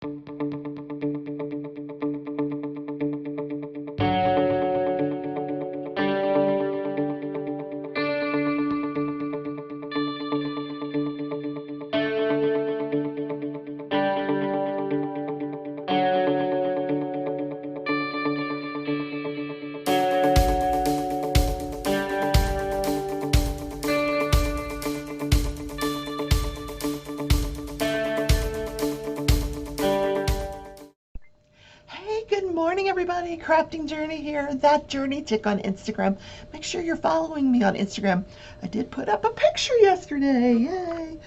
Hey, good morning, everybody. Crafting Journey here. That Journey Tick on Instagram. Make sure you're following me on Instagram. I did put up a picture yesterday. Yay.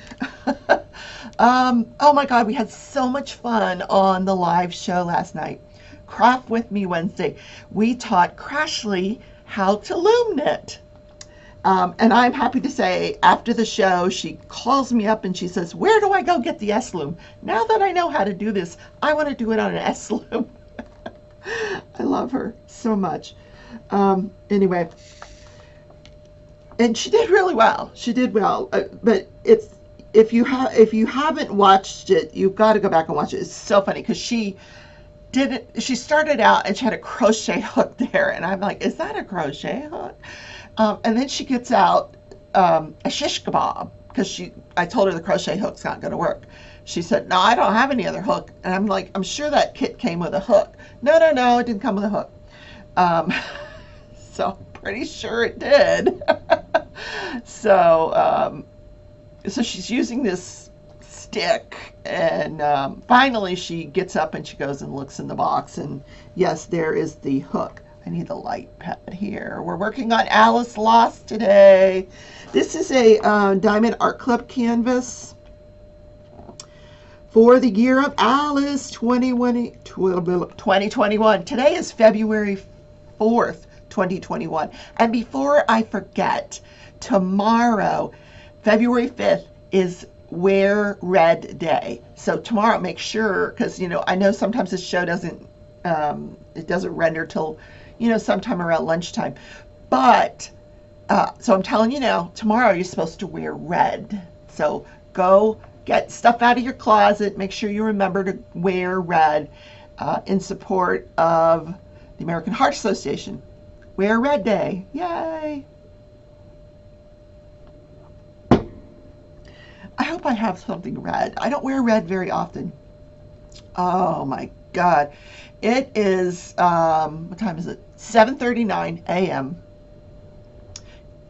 Oh my God, we had so much fun on the live show last night. Craft with Me Wednesday. We taught Crashly how to loom knit. And I'm happy to say, after the show, she calls me up and she says, "Where do I go get the S loom? Now that I know how to do this, I want to do it on an S loom." I love her so much. Anyway, and she did really well. She did well, but it's if you haven't watched it, you've got to go back and watch it. It's so funny because she started out and she had a crochet hook there, and I'm like, is that a crochet hook? And then she gets out a shish kebab because I told her the crochet hook's not going to work. She said, "No, I don't have any other hook." And I'm like, "I'm sure that kit came with a hook." No, no, no, it didn't come with a hook. Um, so pretty sure it did. so so she's using this stick, and finally she gets up and she goes and looks in the box, and yes, there is the hook. I need the light pad here. We're working on Alice Lost today. This is a Diamond Art Club canvas for the year of Alice 2021. Today is February 4th, 2021. And before I forget, tomorrow, February 5th, is Wear Red Day. So tomorrow, make sure, because I know sometimes this show doesn't render till sometime around lunchtime. But so I'm telling you now, tomorrow you're supposed to wear red. So go get stuff out of your closet. Make sure you remember to wear red in support of the American Heart Association. Wear Red Day. Yay! I hope I have something red. I don't wear red very often. Oh my God. It is, what time is it? 7:39 a.m.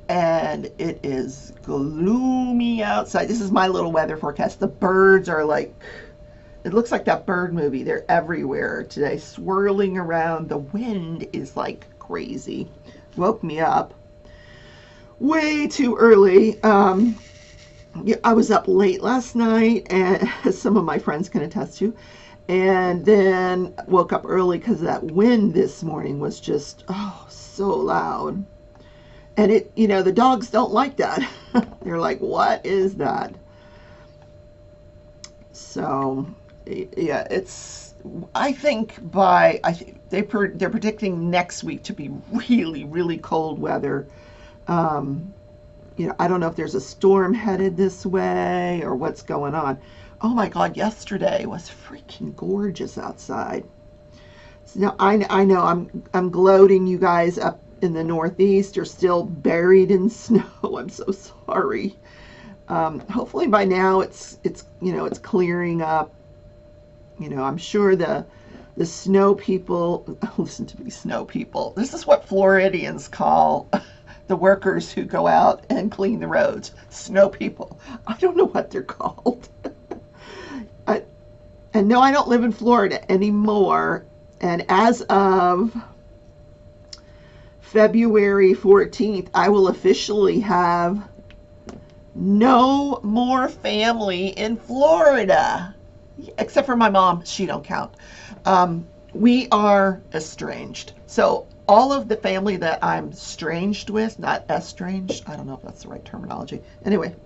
And it is gloomy outside. This is my little weather forecast. The birds are like, it looks like that bird movie. They're everywhere today, swirling around. The wind is like crazy. Woke me up way too early. I was up late last night, and as some of my friends can attest to, and then woke up early because that wind this morning was just, oh, so loud. And the dogs don't like that. They're like, what is that? So, yeah, I think they're predicting next week to be really, really cold weather. I don't know if there's a storm headed this way or what's going on. Oh my God, yesterday was freaking gorgeous outside. So now I know I'm gloating. You guys up in the Northeast are still buried in snow. I'm so sorry. Hopefully by now it's clearing up. I'm sure the snow people, listen to me, snow people. This is what Floridians call the workers who go out and clean the roads. Snow people. I don't know what they're called. And no, I don't live in Florida anymore. And as of February 14th, I will officially have no more family in Florida. Except for my mom. She don't count. We are estranged. So all of the family that I'm estranged with, not estranged, I don't know if that's the right terminology. Anyway,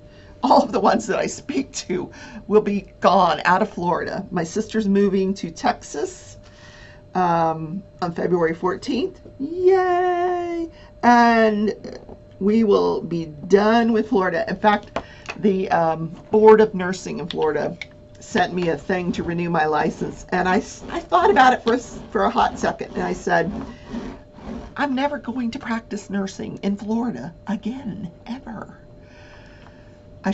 all of the ones that I speak to will be gone out of Florida. My sister's moving to Texas on February 14th. Yay! And we will be done with Florida. In fact, the Board of Nursing in Florida sent me a thing to renew my license, and I thought about it for a hot second, and I said, I'm never going to practice nursing in Florida again, ever. I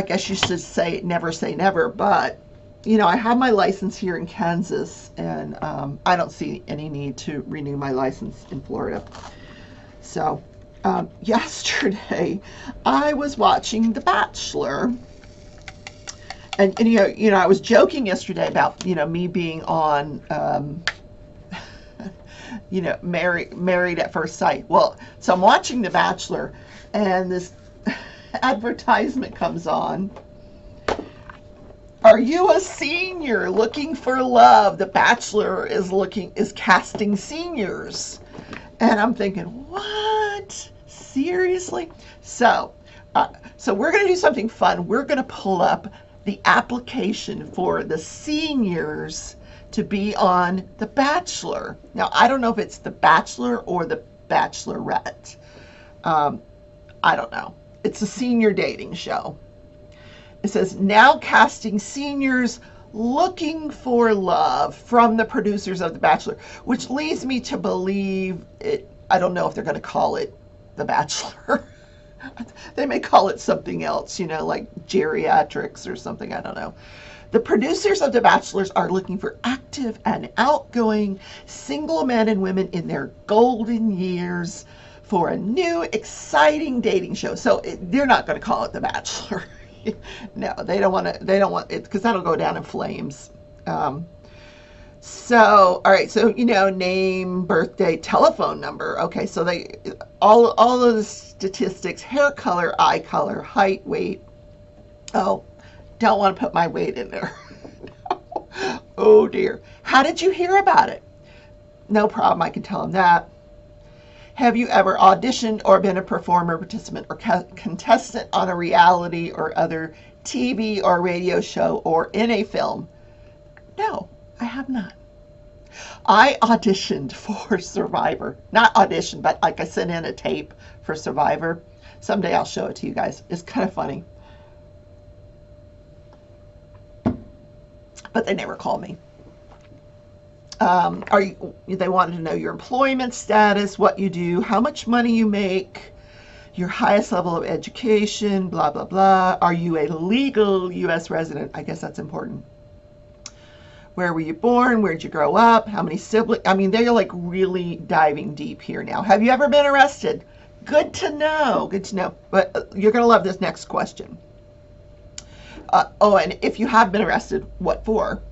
guess you should say never, but I have my license here in Kansas, and I don't see any need to renew my license in Florida. So yesterday I was watching The Bachelor, and I was joking yesterday about me being on married at first sight. Well, so I'm watching The Bachelor, and this advertisement comes on. Are you a senior looking for love? The Bachelor is casting seniors. And I'm thinking, what? Seriously? So we're going to do something fun. We're going to pull up the application for the seniors to be on The Bachelor. Now, I don't know if it's The Bachelor or The Bachelorette. I don't know. It's a senior dating show. It says, now casting seniors looking for love from the producers of The Bachelor, which leads me to believe it. I don't know if they're going to call it The Bachelor. They may call it something else, like geriatrics or something. I don't know. The producers of The Bachelors are looking for active and outgoing single men and women in their golden years for a new, exciting dating show. So they're not going to call it The Bachelor. No, they don't want it, because that'll go down in flames. So, all right, so, name, birthday, telephone number. Okay, so all of the statistics: hair color, eye color, height, weight. Oh, don't want to put my weight in there. Oh dear. How did you hear about it? No problem, I can tell them that. Have you ever auditioned or been a performer, participant, or contestant on a reality or other TV or radio show or in a film? No, I have not. I auditioned for Survivor. Not auditioned, but like I sent in a tape for Survivor. Someday I'll show it to you guys. It's kind of funny. But they never called me. They wanted to know your employment status, what you do, how much money you make, your highest level of education, blah, blah, blah. Are you a legal U.S. resident? I guess that's important. Where were you born? Where'd you grow up? How many siblings? I mean, they're like really diving deep here now. Have you ever been arrested? Good to know. Good to know. But you're going to love this next question. And if you have been arrested, what for?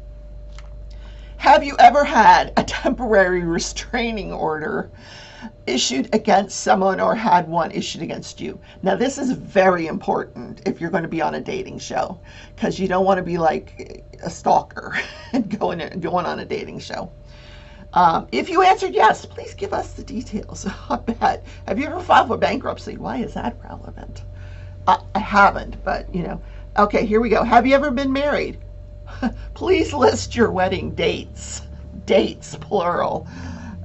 Have you ever had a temporary restraining order issued against someone or had one issued against you? Now, this is very important if you're going to be on a dating show, because you don't want to be like a stalker and going on a dating show. If you answered yes, please give us the details. I bet. Have you ever filed for bankruptcy? Why is that relevant? I haven't, but Okay, here we go. Have you ever been married? Please list your wedding dates. Dates, plural.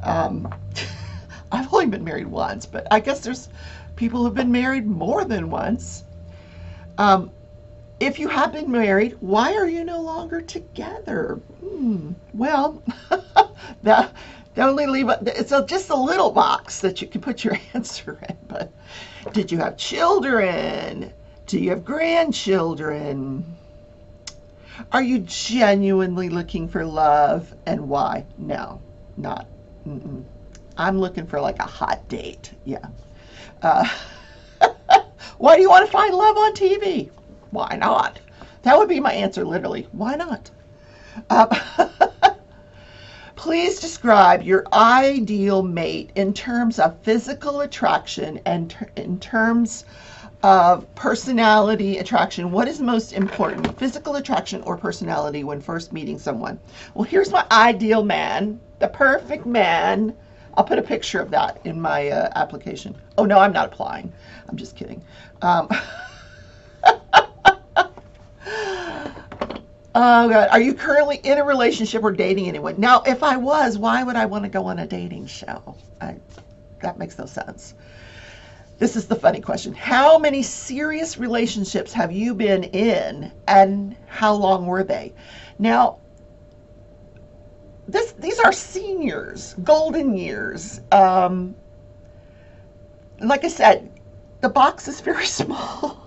I've only been married once, but I guess there's people who've been married more than once. If you have been married, why are you no longer together? Well, they only leave it's just a little box that you can put your answer in. But did you have children? Do you have grandchildren? Are you genuinely looking for love, and why? No, not. I'm looking for like a hot date. Yeah. Why do you want to find love on TV? Why not? That would be my answer, literally. Why not? Please describe your ideal mate in terms of physical attraction and in terms of personality attraction. What is most important, physical attraction or personality, when first meeting someone? Well, here's my ideal man, the perfect man. I'll put a picture of that in my application. Oh, no, I'm not applying. I'm just kidding. Oh, God. Are you currently in a relationship or dating anyone? Now, if I was, why would I want to go on a dating show? That makes no sense. This is the funny question. How many serious relationships have you been in, and how long were they? Now, these are seniors, golden years. Like I said, the box is very small.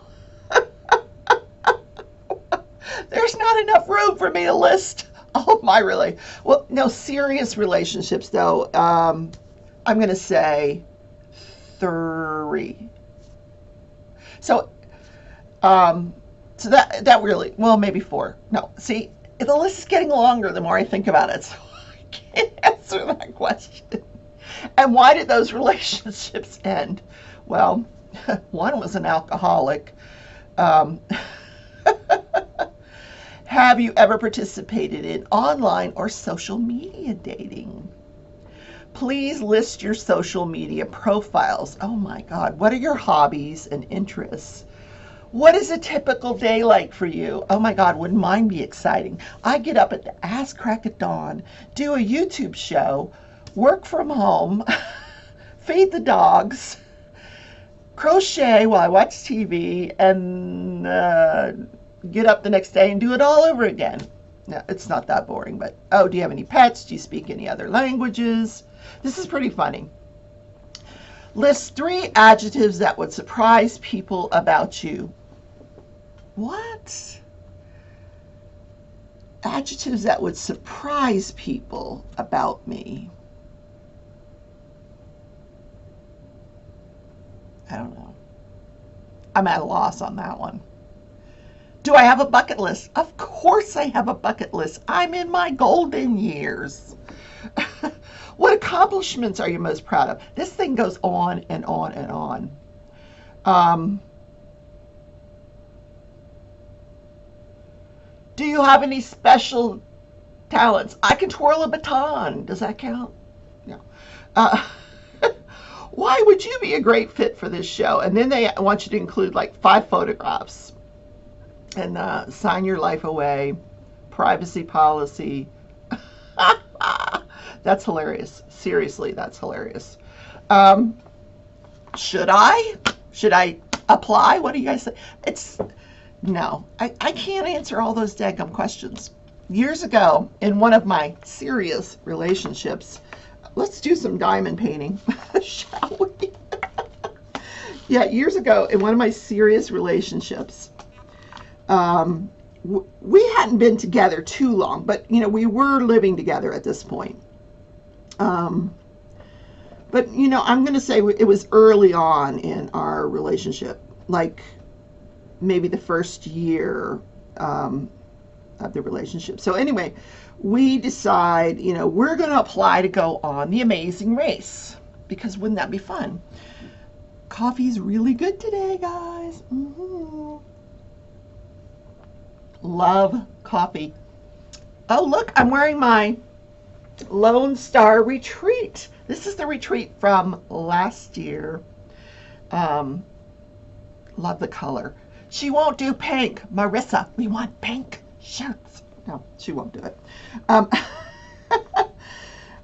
There's not enough room for me to list all of my well, no, serious relationships though. I'm going to say 3. So, so that really, well, maybe 4. No, see, the list is getting longer the more I think about it. So I can't answer that question. And why did those relationships end? Well, one was an alcoholic. Um, have you ever participated in online or social media dating? Please list your social media profiles. Oh my God, what are your hobbies and interests? What is a typical day like for you? Oh my God, wouldn't mine be exciting? I get up at the ass crack of dawn, do a YouTube show, work from home, feed the dogs, crochet while I watch TV, and get up the next day and do it all over again. No, it's not that boring, but oh, do you have any pets? Do you speak any other languages? This is pretty funny. List 3 adjectives that would surprise people about you. What? Adjectives that would surprise people about me. I don't know. I'm at a loss on that one. Do I have a bucket list? Of course I have a bucket list. I'm in my golden years. What accomplishments are you most proud of? This thing goes on and on and on. Do you have any special talents? I can twirl a baton. Does that count? No. Why would you be a great fit for this show? And then they want you to include like 5 photographs and sign your life away, privacy policy. That's hilarious. Seriously, that's hilarious. Should I apply? What do you guys say? No, I can't answer all those daggum questions. Years ago, in one of my serious relationships, let's do some diamond painting, shall we? Yeah, years ago, in one of my serious relationships, we hadn't been together too long, but we were living together at this point. But I'm going to say it was early on in our relationship, like maybe the first year of the relationship. So anyway, we decide, we're going to apply to go on The Amazing Race, because wouldn't that be fun? Coffee's really good today, guys. Love coffee. Oh, look, I'm wearing my Lone Star Retreat. This is the retreat from last year. Love the color. She won't do pink. Marissa, we want pink shirts. No, she won't do it.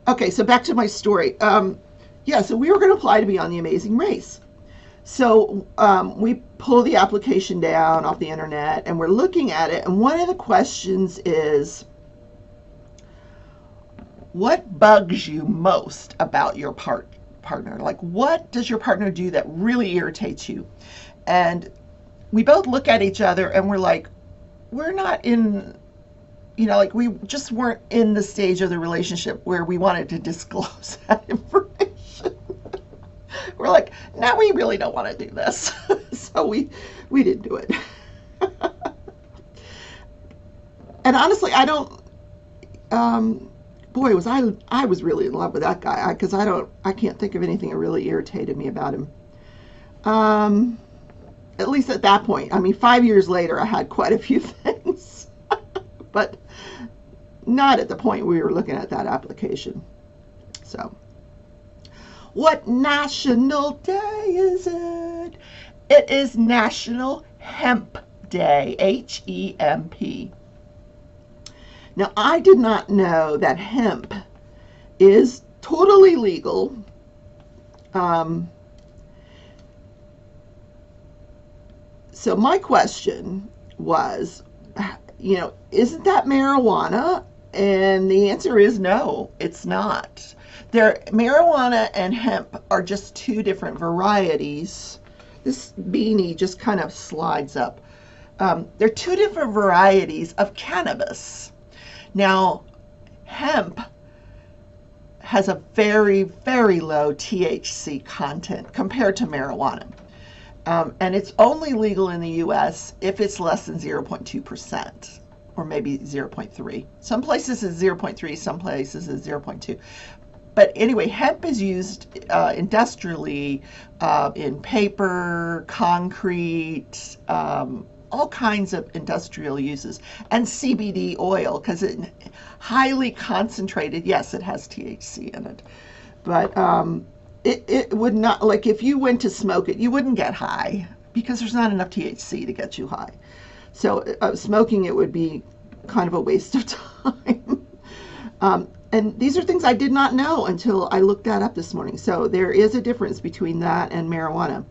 Okay, so back to my story. Yeah, so we were going to apply to be on The Amazing Race. So we pull the application down off the internet and we're looking at it. And one of the questions is, what bugs you most about your partner? Like, what does your partner do that really irritates you? And we both look at each other and we're like, we're not in, like we just weren't in the stage of the relationship where we wanted to disclose that information. We're like, now we really don't want to do this. So we didn't do it. And honestly, I don't, boy, I was really in love with that guy, because I can't think of anything that really irritated me about him. At least at that point. I mean, 5 years later, I had quite a few things, but not at the point we were looking at that application. So, what national day is it? It is National Hemp Day, H-E-M-P. Now, I did not know that hemp is totally legal So my question was, isn't that marijuana? And the answer is no, it's not. Marijuana and hemp are just two different varieties. This beanie just kind of slides up. They're two different varieties of cannabis. Now, hemp has a very, very low THC content compared to marijuana. And it's only legal in the US if it's less than 0.2%, or maybe 0.3. Some places it's 0.3, some places it's 0.2. But anyway, hemp is used industrially in paper, concrete, all kinds of industrial uses, and CBD oil, because it highly concentrated. Yes, it has THC in it, but it would not, like if you went to smoke it, you wouldn't get high because there's not enough THC to get you high. So smoking it would be kind of a waste of time. And these are things I did not know until I looked that up this morning. So there is a difference between that and marijuana.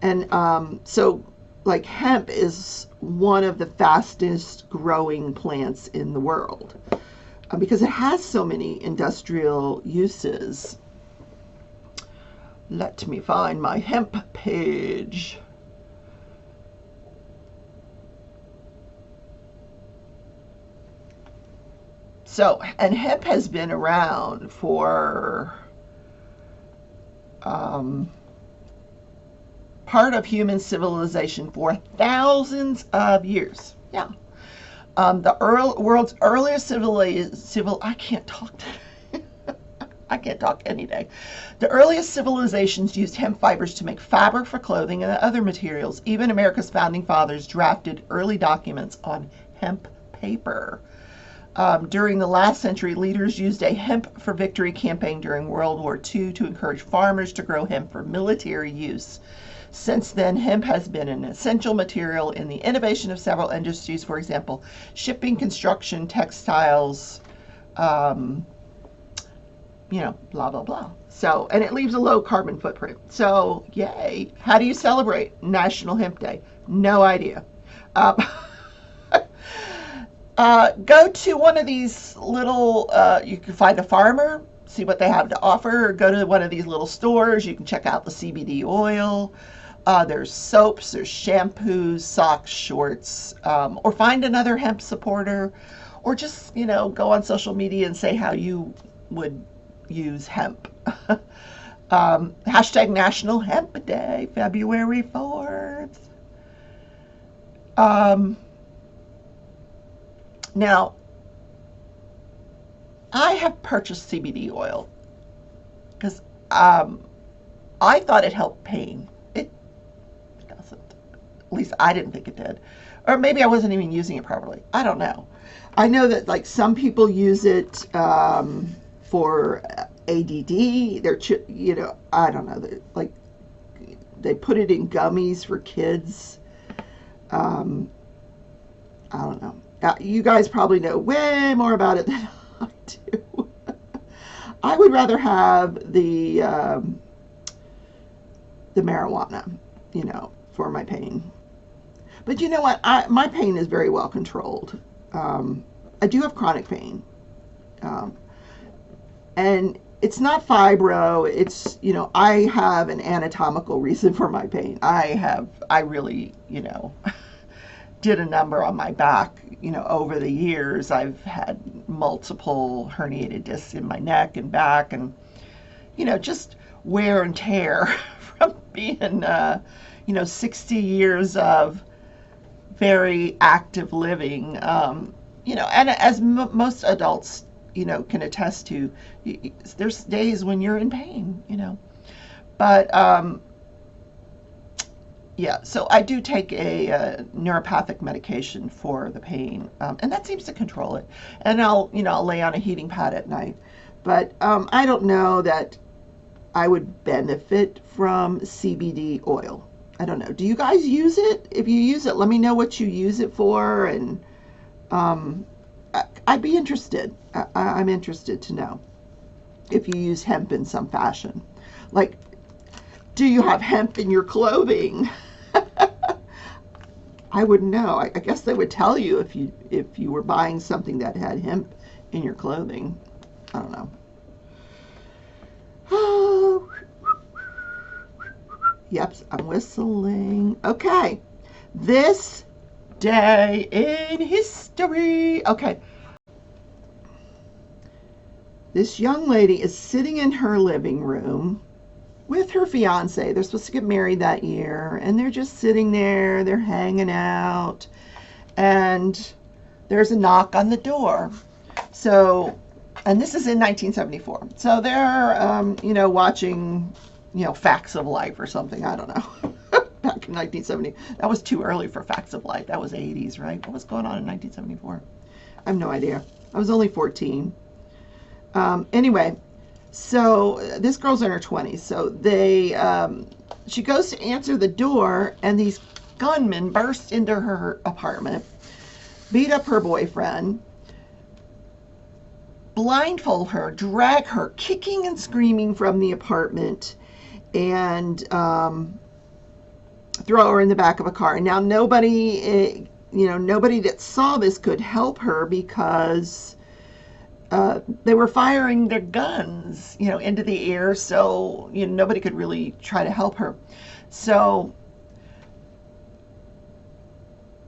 And so like hemp is one of the fastest growing plants in the world because it has so many industrial uses. Let me find my hemp page. So, and hemp has been around for part of human civilization for thousands of years. Yeah. World's earliest I can't talk today. I can't talk any day. The earliest civilizations used hemp fibers to make fabric for clothing and other materials. Even America's founding fathers drafted early documents on hemp paper. During the last century, leaders used a Hemp for Victory campaign during World War II to encourage farmers to grow hemp for military use. Since then, hemp has been an essential material in the innovation of several industries, for example, shipping, construction, textiles, blah, blah, blah. So, and it leaves a low carbon footprint. So, yay. How do you celebrate National Hemp Day? No idea. Go to one of these little, you can find a farmer, see what they have to offer, or go to one of these little stores. You can check out the CBD oil. There's soaps, there's shampoos, socks, shorts, or find another hemp supporter, or just, go on social media and say how you would use hemp. Hashtag National Hemp Day, February 4th. Now, I have purchased CBD oil because I thought it helped pain. It doesn't. At least I didn't think it did. Or maybe I wasn't even using it properly. I don't know. I know that like some people use it for ADD. I don't know. Like they put it in gummies for kids. I don't know. You guys probably know way more about it than I do. I would rather have the marijuana, for my pain. But you know what? My pain is very well controlled. I do have chronic pain, and it's not fibro. It's I have an anatomical reason for my pain. I really did a number on my back. Over the years, I've had multiple herniated discs in my neck and back, and just wear and tear from being 60 years of very active living. And as most adults can attest to, there's days when you're in pain. But yeah, so I do take a neuropathic medication for the pain, and that seems to control it. And I'll lay on a heating pad at night. But I don't know that I would benefit from CBD oil. I don't know. Do you guys use it? If you use it, let me know what you use it for, and I'd be interested. I'm interested to know if you use hemp in some fashion. Like, do you have hemp in your clothing? I wouldn't know. I guess they would tell you if you were buying something that had hemp in your clothing. I don't know. Oh, yep, I'm whistling. Okay, this day in history. Okay, this young lady is sitting in her living room with her fiance. They're supposed to get married that year, and they're just sitting there, they're hanging out, and there's a knock on the door. So, and this is in 1974. So they're, watching, Facts of Life or something. I don't know. Back in 1970. That was too early for Facts of Life. That was 80s, right? What was going on in 1974? I have no idea. I was only 14. Anyway, so this girl's in her 20s. So she goes to answer the door, and these gunmen burst into her apartment, beat up her boyfriend, blindfold her, drag her, kicking and screaming from the apartment, and throw her in the back of a car. And now nobody that saw this could help her because they were firing their guns, into the air. So nobody could really try to help her. So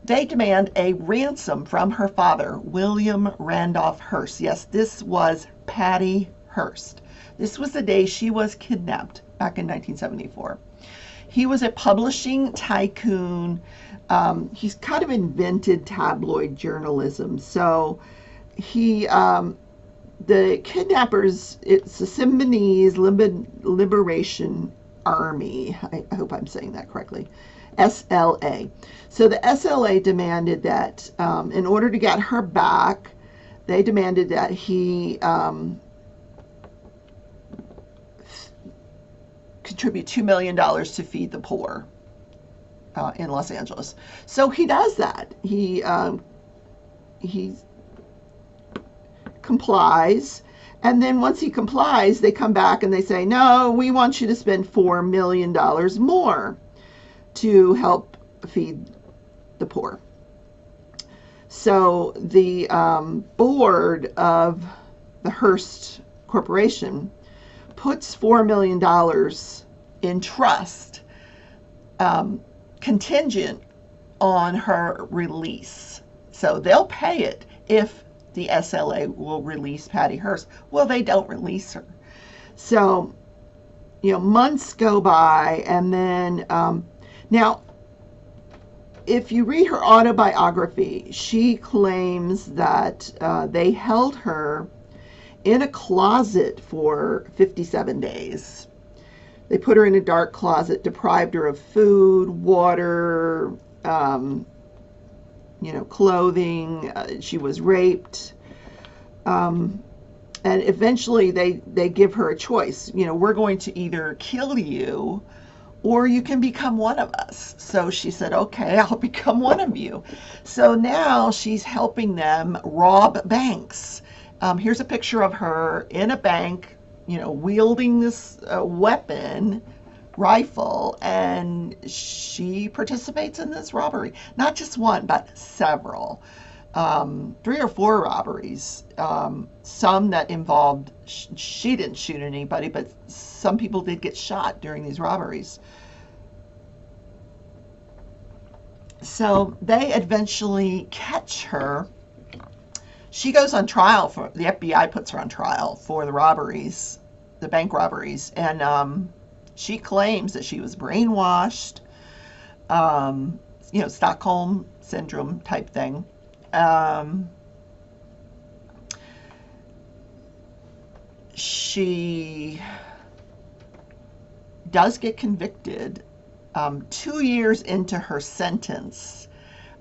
they demand a ransom from her father, William Randolph Hearst. Yes, this was Patty Hearst. This was the day she was kidnapped back in 1974. He was a publishing tycoon. He's kind of invented tabloid journalism. So the kidnappers, it's the Symbionese Liberation Army. I hope I'm saying that correctly. SLA. So the SLA demanded that in order to get her back, they demanded that he contribute $2 million to feed the poor in Los Angeles. So he does that. He complies. And then once he complies, they come back and they say, no, we want you to spend $4 million more to help feed the poor. So the board of the Hearst Corporation puts $4 million in trust, contingent on her release. So they'll pay it if the SLA will release Patty Hearst. Well, they don't release her. So, months go by, and then now, if you read her autobiography, she claims that they held her in a closet for 57 days. They put her in a dark closet, deprived her of food, water, clothing. She was raped. And eventually they give her a choice. We're going to either kill you or you can become one of us. So she said, okay, I'll become one of you. So now she's helping them rob banks. Here's a picture of her in a bank, wielding this weapon, rifle, and she participates in this robbery. Not just one, but several. 3 or 4 robberies. Some that involved, she didn't shoot anybody, but some people did get shot during these robberies. So they eventually catch her. She goes on trial the FBI puts her on trial for the robberies, the bank robberies, and she claims that she was brainwashed, Stockholm syndrome type thing. She does get convicted 2 years into her sentence.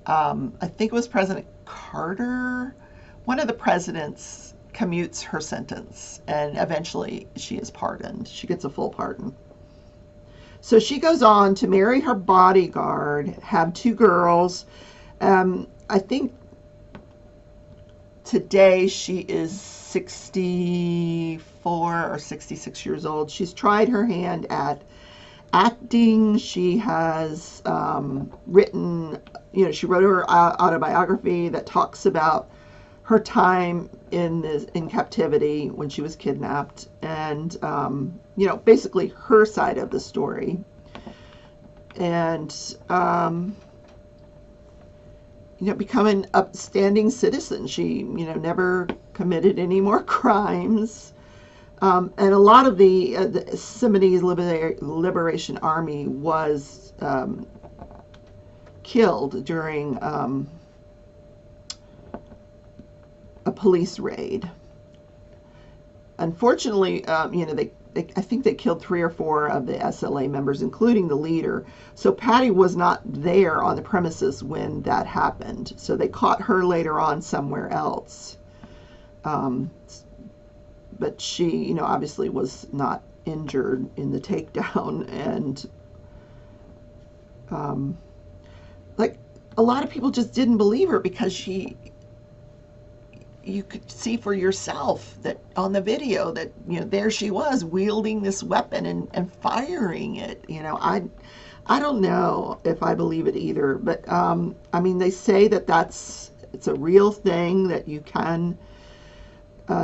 I think it was President Carter. One of the presidents commutes her sentence, and eventually she is pardoned. She gets a full pardon. So she goes on to marry her bodyguard, have 2 girls. I think today she is 64 or 66 years old. She's tried her hand at acting. She has written, she wrote her autobiography that talks about her time in captivity when she was kidnapped, and basically her side of the story. And become an upstanding citizen. She never committed any more crimes. And a lot of the Sudanese Liberation Army was killed during a police raid. Unfortunately, I think they killed 3 or 4 of the SLA members, including the leader. So Patty was not there on the premises when that happened. So they caught her later on somewhere else. But she, obviously was not injured in the takedown. And like a lot of people just didn't believe her because you could see for yourself that on the video that there she was wielding this weapon and firing it. I don't know if I believe it either, but I mean, they say it's a real thing, that you can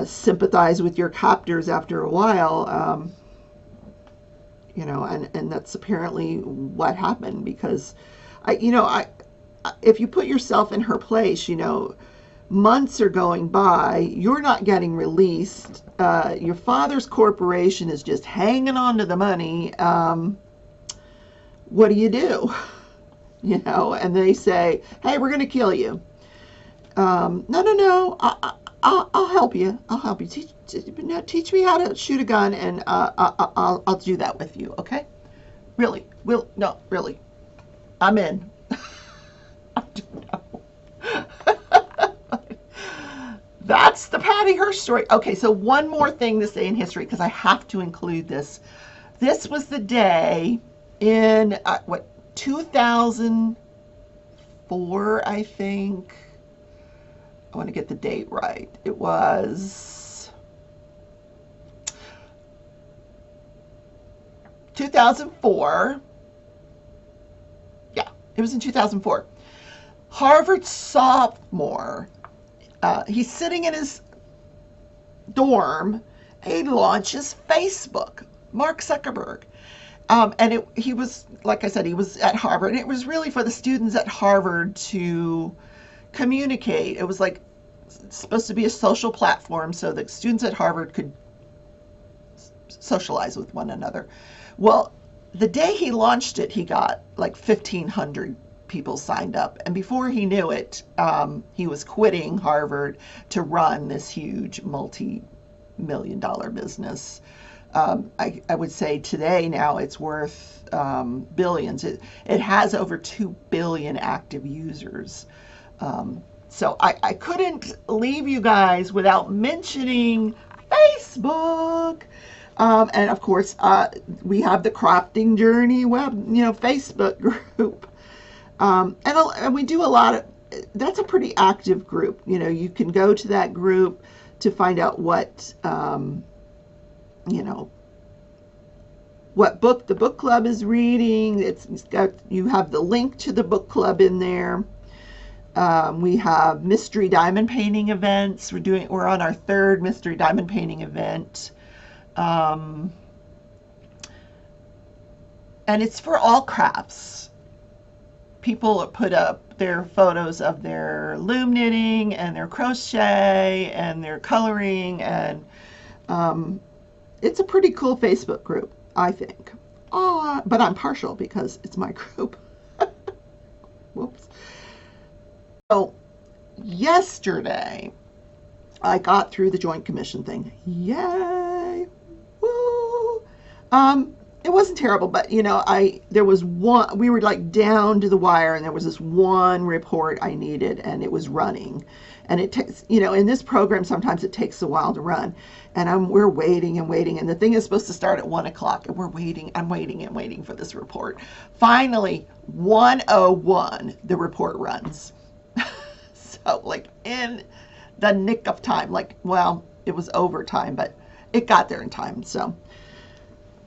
sympathize with your captors after a while, and that's apparently what happened, because if you put yourself in her place, months are going by, you're not getting released, your father's corporation is just hanging on to the money. What do you do? And they say, hey, we're going to kill you. No, I'll help you. Teach me how to shoot a gun, and I'll do that with you. Okay? Really? No, really. I'm in. I don't know. That's the Patty Hearst story. Okay, so one more thing this day in history, because I have to include this. This was the day in 2004, I think. I want to get the date right. It was 2004. Yeah, it was in 2004. Harvard sophomore. He's sitting in his dorm, and he launches Facebook. Mark Zuckerberg. And he was, like I said, he was at Harvard, and it was really for the students at Harvard to communicate. It was like supposed to be a social platform so that students at Harvard could socialize with one another. Well, the day he launched it, he got like 1,500 people signed up, and before he knew it, he was quitting Harvard to run this huge multi-million-dollar business. I would say today now it's worth billions. It has over 2 billion active users. So I couldn't leave you guys without mentioning Facebook. And of course, we have the Crafting Journey Facebook group. And we do a lot of, that's a pretty active group. You can go to that group to find out what book the book club is reading. You have the link to the book club in there. We have mystery diamond painting events. We're on our 3rd mystery diamond painting event. And it's for all crafts. People put up their photos of their loom knitting and their crochet and their coloring, and it's a pretty cool Facebook group, I think. But I'm partial because it's my group. Whoops. So yesterday, I got through the Joint Commission thing. Yay! Woo! It wasn't terrible, but there was one. We were like down to the wire, and there was this one report I needed, and it was running. And it takes, in this program, sometimes it takes a while to run, and we're waiting and waiting, and the thing is supposed to start at 1:00, and we're waiting. I'm waiting and waiting for this report. Finally, 1:01, the report runs. So, like in the nick of time, it was overtime, but it got there in time. So,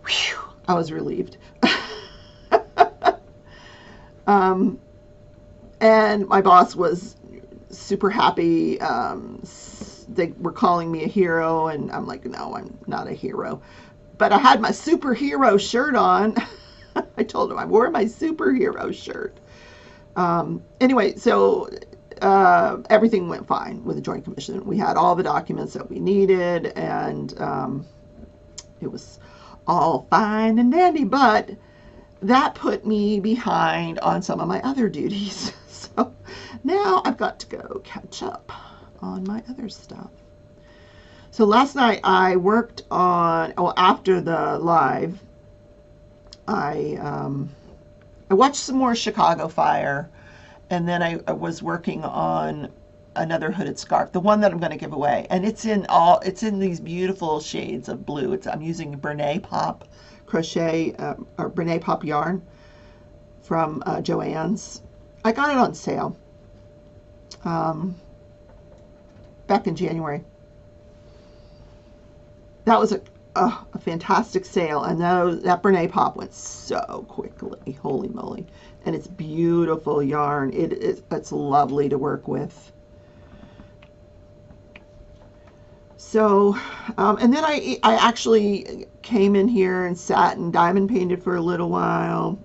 whew, I was relieved. Um, and my boss was super happy. They were calling me a hero, and I'm like, no, I'm not a hero. But I had my superhero shirt on. I told him I wore my superhero shirt. Anyway, so everything went fine with the Joint Commission. We had all the documents that we needed, and it was all fine and dandy. But that put me behind on some of my other duties. So now I've got to go catch up on my other stuff. So last night I worked on, oh, after the live, I watched some more Chicago Fire, and then I was working on another hooded scarf, the one that I'm going to give away, and it's in these beautiful shades of blue. I'm using Bernay Pop crochet or Bernay Pop yarn from Joann's. I got it on sale back in January. That was a fantastic sale, and that Bernay Pop went so quickly. Holy moly! And it's beautiful yarn. It's lovely to work with. So, and then I actually came in here and sat and diamond painted for a little while,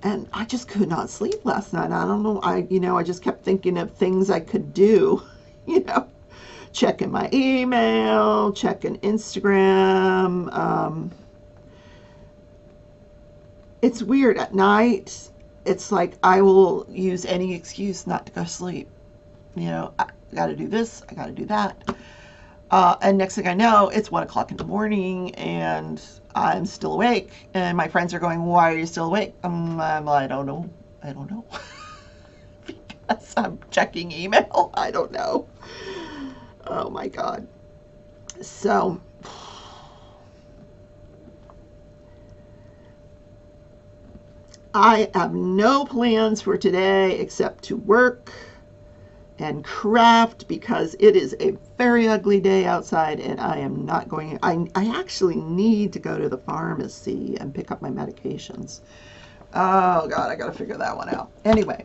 and I just could not sleep last night. I don't know. I just kept thinking of things I could do. You know, checking my email, checking Instagram. It's weird at night. It's like I will use any excuse not to go to sleep. I got to do this, I got to do that. And next thing I know, it's 1 o'clock in the morning and I'm still awake. And my friends are going, "Why are you still awake?" I don't know. I don't know. Because I'm checking email. I don't know. Oh my God. So, I have no plans for today except to work and craft because it is a very ugly day outside and I am not going. I actually need to go to the pharmacy and pick up my medications. Oh God, I got to figure that one out. Anyway.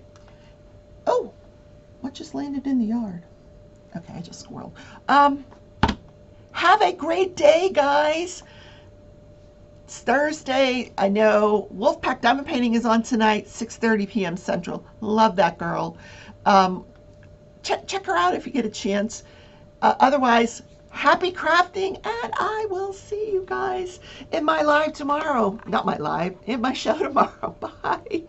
Oh, what just landed in the yard? Okay, I just squirreled. Have a great day, guys. It's Thursday. I know Wolfpack Diamond Painting is on tonight, 6:30 p.m. Central. Love that girl. Check her out if you get a chance. Otherwise, happy crafting, and I will see you guys in my live tomorrow. Not my live, in my show tomorrow. Bye.